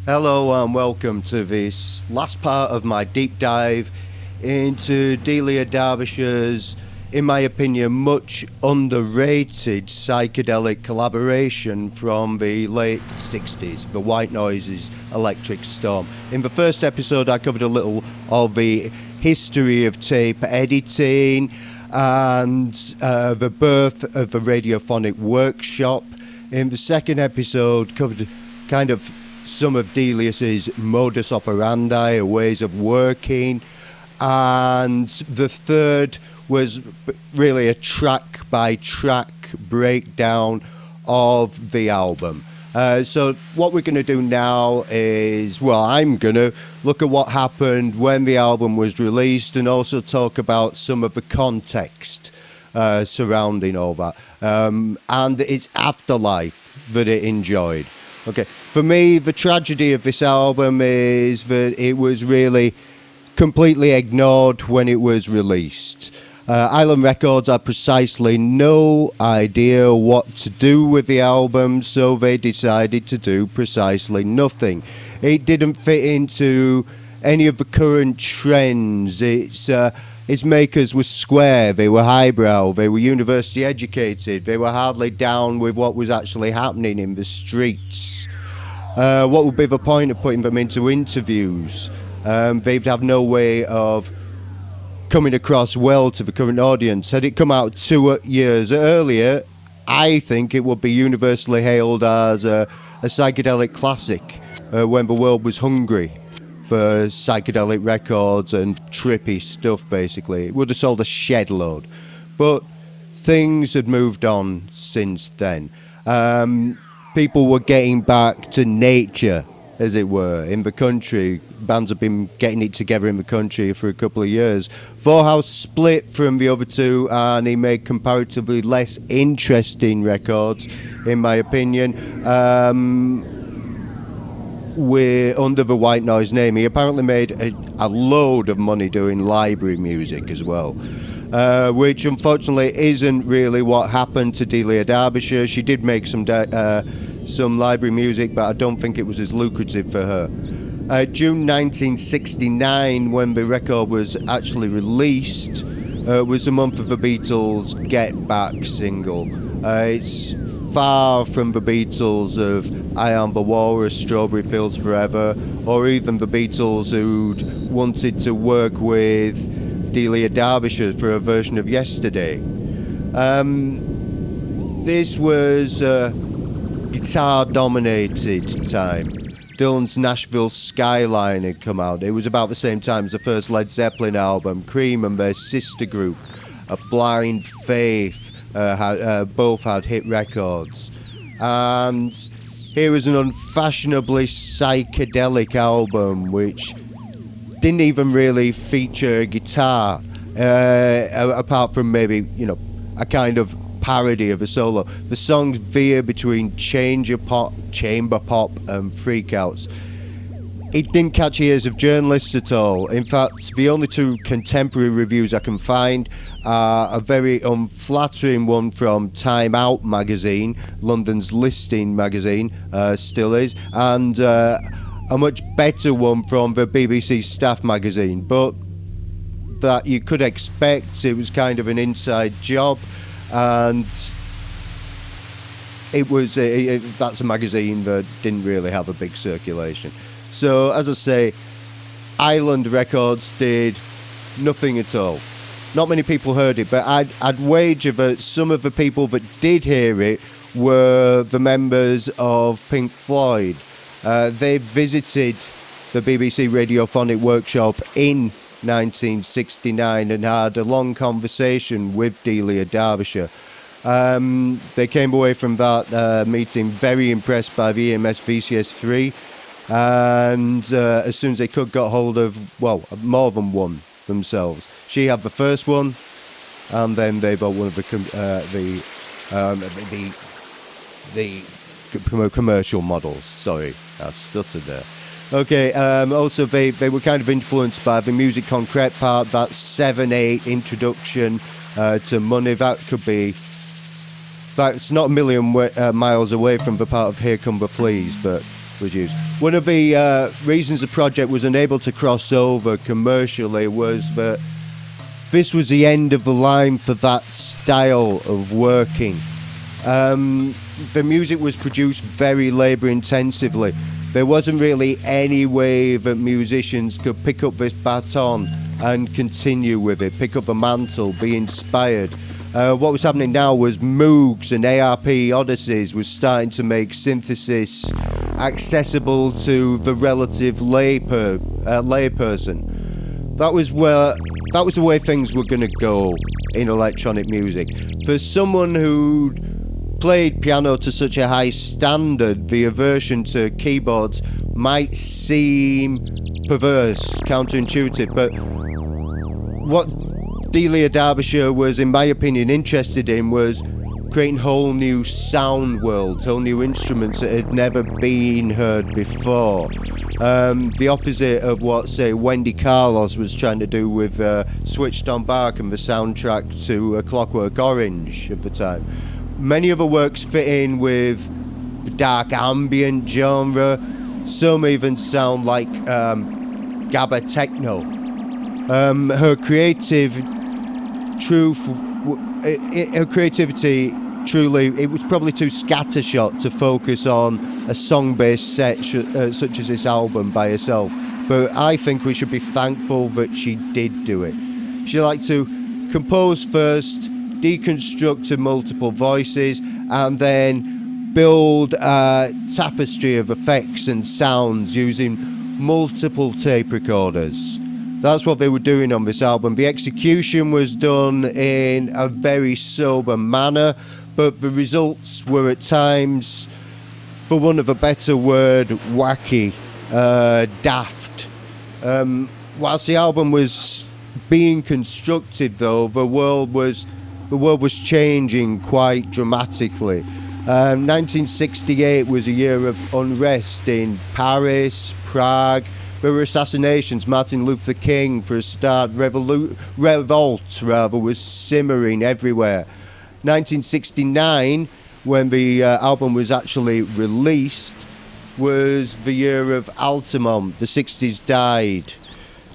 Hello and welcome to this last part of my deep dive into Delia, Derbyshire's, in my opinion, much underrated psychedelic collaboration from the late 60s, the White Noise's Electric Storm. In the first episode I covered a little of the history of tape editing and the birth of the radiophonic workshop. In the second episode covered kind of some of Delius's modus operandi, ways of working, and the third was really a track by track breakdown of the album. So what we're going to do now is, well, I'm going to look at what happened when the album was released and also talk about some of the context surrounding all that and its afterlife that it enjoyed. Okay, for me, the tragedy of this album is that it was really completely ignored when it was released. Island Records had precisely no idea what to do with the album, so they decided to do precisely nothing. It didn't fit into any of the current trends. Its makers were square, they were highbrow, they were university educated, they were hardly down with what was actually happening in the streets. What would be the point of putting them into interviews? They'd have no way of coming across well to the current audience. Had it come out 2 years earlier, I think it would be universally hailed as a psychedelic classic when the world was hungry for psychedelic records and trippy stuff, basically. It would have sold a shed load. But things had moved on since then. People were getting back to nature, as it were, in the country. Bands have been getting it together in the country for a couple of years. Vorhaus split from the other two and he made comparatively less interesting records, in my opinion. We're under the White Noise name. He apparently made a load of money doing library music as well, which unfortunately isn't really what happened to Delia Derbyshire. She did make some library music, but I don't think it was as lucrative for her. June 1969, when the record was actually released, was the month of the Beatles' Get Back single. It's far from the Beatles of I Am the Walrus, Strawberry Fields Forever, or even the Beatles who'd wanted to work with Delia Derbyshire for a version of Yesterday. This was a guitar-dominated time. Dylan's Nashville Skyline had come out. It was about the same time as the first Led Zeppelin album. Cream and their sister group, Blind Faith, both had hit records. And here was an unfashionably psychedelic album which didn't even really feature a guitar, apart from maybe, a kind of parody of a solo. The songs veer between chamber pop and freakouts. It didn't catch ears of journalists at all. In fact, the only two contemporary reviews I can find are a very unflattering one from Time Out magazine, London's listing magazine, still is, and a much better one from the BBC staff magazine, but that you could expect. It was kind of an inside job, and it was that's a magazine that didn't really have a big circulation. So, as I say, Island Records did nothing at all. Not many people heard it, but I'd wager that some of the people that did hear it were the members of Pink Floyd. They visited the BBC Radiophonic Workshop in 1969 and had a long conversation with Delia Derbyshire. They came away from that meeting very impressed by the EMS VCS3, and as soon as they could, got hold of, well, more than one themselves. She had the first one, and then they bought one of the commercial models. Sorry, I stuttered there. Okay, also they were kind of influenced by the Musique Concrète part, that 7/8 introduction to Money. That could be, that's not a million miles away from the part of Here Come the Fleas, but was used. One of the reasons the project was unable to cross over commercially was that this was the end of the line for that style of working. The music was produced very labour intensively. There wasn't really any way that musicians could pick up this baton and continue with it, pick up the mantle, be inspired. What was happening now was Moogs and ARP Odysseys was starting to make synthesis accessible to the relative layperson. That was the way things were going to go in electronic music. For someone who played piano to such a high standard, the aversion to keyboards might seem perverse, counterintuitive, but what Delia Derbyshire was, in my opinion, interested in was creating whole new sound worlds, whole new instruments that had never been heard before. The opposite of what, say, Wendy Carlos was trying to do with Switched on Bark and the soundtrack to A Clockwork Orange of the time. Many of her works fit in with the dark ambient genre. Some even sound like Gabba techno. Her creativity truly, it was probably too scattershot to focus on a song-based set such as this album by herself. But I think we should be thankful that she did do it. She liked to compose first, deconstruct to multiple voices, and then build a tapestry of effects and sounds using multiple tape recorders. That's what they were doing on this album. The execution was done in a very sober manner, but the results were at times, for want of a better word, wacky, daft. Whilst the album was being constructed, though, the world was changing quite dramatically. 1968 was a year of unrest in Paris, Prague. There were assassinations. Martin Luther King, for a start, revolt was simmering everywhere. 1969, when the album was actually released, was the year of Altamont. The 60s died,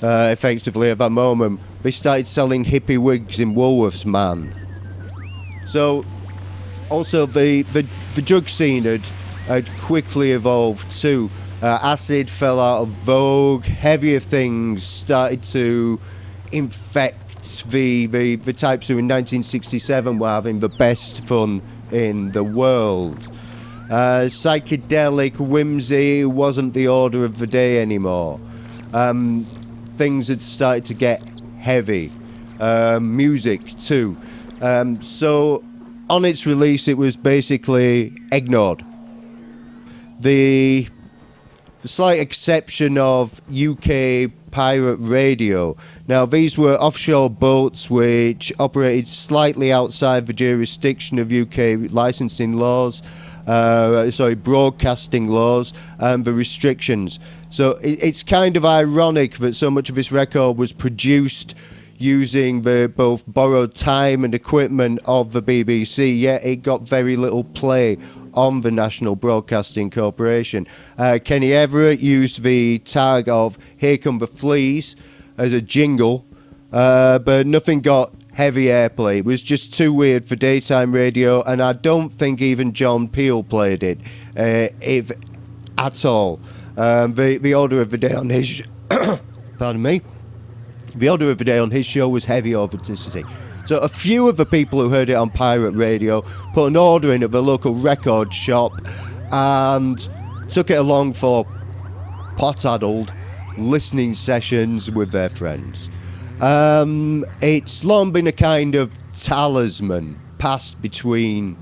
effectively, at that moment. They started selling hippie wigs in Woolworths, man. So, also, the drug scene had quickly evolved too. Acid fell out of vogue. Heavier things started to infect the types who in 1967 were having the best fun in the world. Psychedelic whimsy wasn't the order of the day anymore. Things had started to get heavy. Music too. So on its release it was basically ignored. The slight exception of UK pirate radio. Now, these were offshore boats which operated slightly outside the jurisdiction of UK licensing laws, broadcasting laws, and the restrictions. So it's kind of ironic that so much of this record was produced using the both borrowed time and equipment of the BBC, yet it got very little play on the National Broadcasting Corporation. Kenny Everett used the tag of "Here Come the Fleas" as a jingle, but nothing got heavy airplay. It was just too weird for daytime radio, and I don't think even John Peel played it, if at all. The order of the day on his pardon me. The order of the day on his show was heavy authenticity. So a few of the people who heard it on pirate radio put an order in at the local record shop and took it along for pot-addled listening sessions with their friends. It's long been a kind of talisman passed between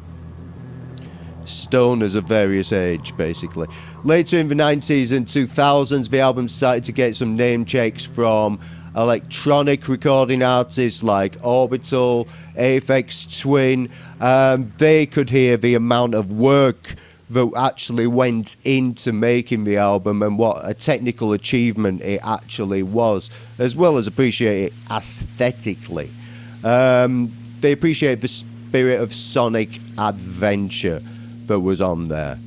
stoners of various age, basically. Later in the 90s and 2000s, the album started to get some name checks from electronic recording artists like Orbital, Aphex Twin. They could hear the amount of work that actually went into making the album and what a technical achievement it actually was, as well as appreciate it aesthetically. They appreciate the spirit of sonic adventure that was on there.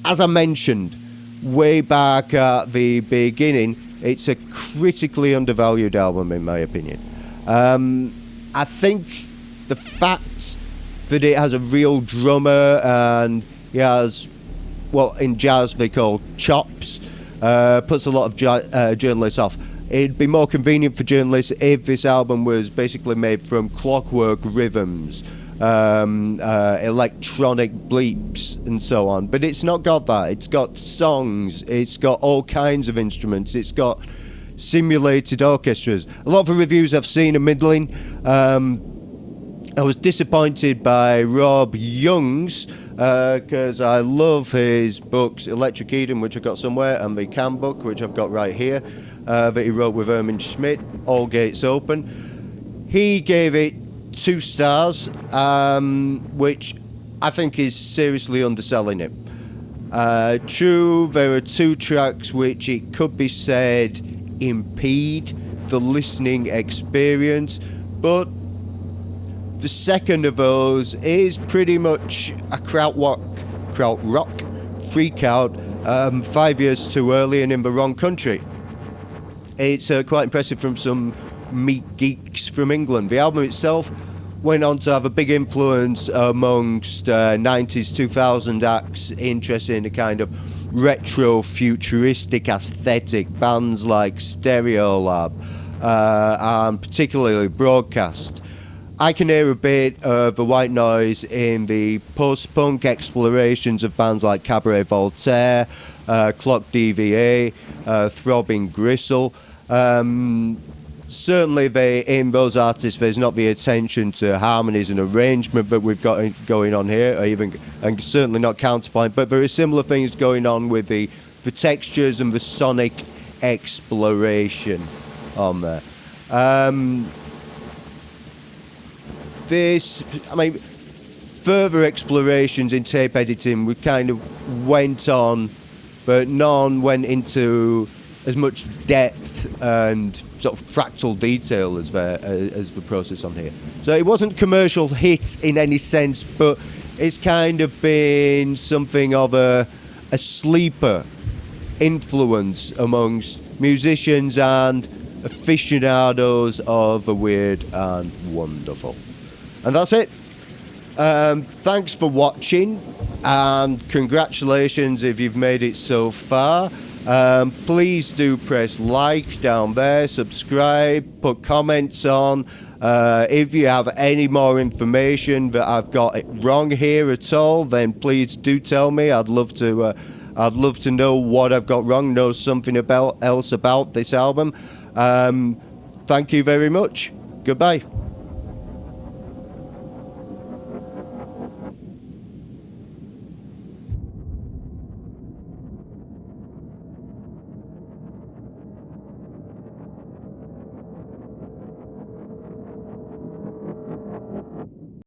as I mentioned way back at the beginning, it's a critically undervalued album in my opinion. I think the fact that it has a real drummer and he has what in jazz they call chops puts a lot of journalists off. It'd be more convenient for journalists if this album was basically made from clockwork rhythms, electronic bleeps and so on, but it's not got that. It's got songs, it's got all kinds of instruments, it's got simulated orchestras. A lot of the reviews I've seen are middling. I was disappointed by Rob Young's because I love his books Electric Eden, which I've got somewhere, and the Can book, which I've got right here, that he wrote with Ermin Schmidt, All Gates Open. He gave it 2 stars, which I think is seriously underselling it. True, there are 2 tracks which it could be said impede the listening experience, but the second of those is pretty much a krautrock freak out 5 years too early and in the wrong country. It's quite impressive from some meat geeks from England. The album itself went on to have a big influence amongst 90s, 2000 acts interested in a kind of retro futuristic aesthetic, bands like Stereolab and particularly Broadcast. I can hear a bit of the white noise in the post-punk explorations of bands like Cabaret Voltaire, Clock DVA, Throbbing Gristle. Certainly in those artists there's not the attention to harmonies and arrangement that we've got going on here, and certainly not counterpoint, but there are similar things going on with the textures and the sonic exploration on there. Further explorations in tape editing we kind of went on, but none went into as much depth and sort of fractal detail as the process on here. So it wasn't a commercial hit in any sense, but it's kind of been something of a sleeper influence amongst musicians and aficionados of the weird and wonderful. And that's it. Thanks for watching, and congratulations if you've made it so far. Please do press like down there, subscribe, put comments on. If you have any more information that I've got it wrong here at all, then please do tell me. I'd love to know what I've got wrong, know something else about this album. Thank you very much. Goodbye.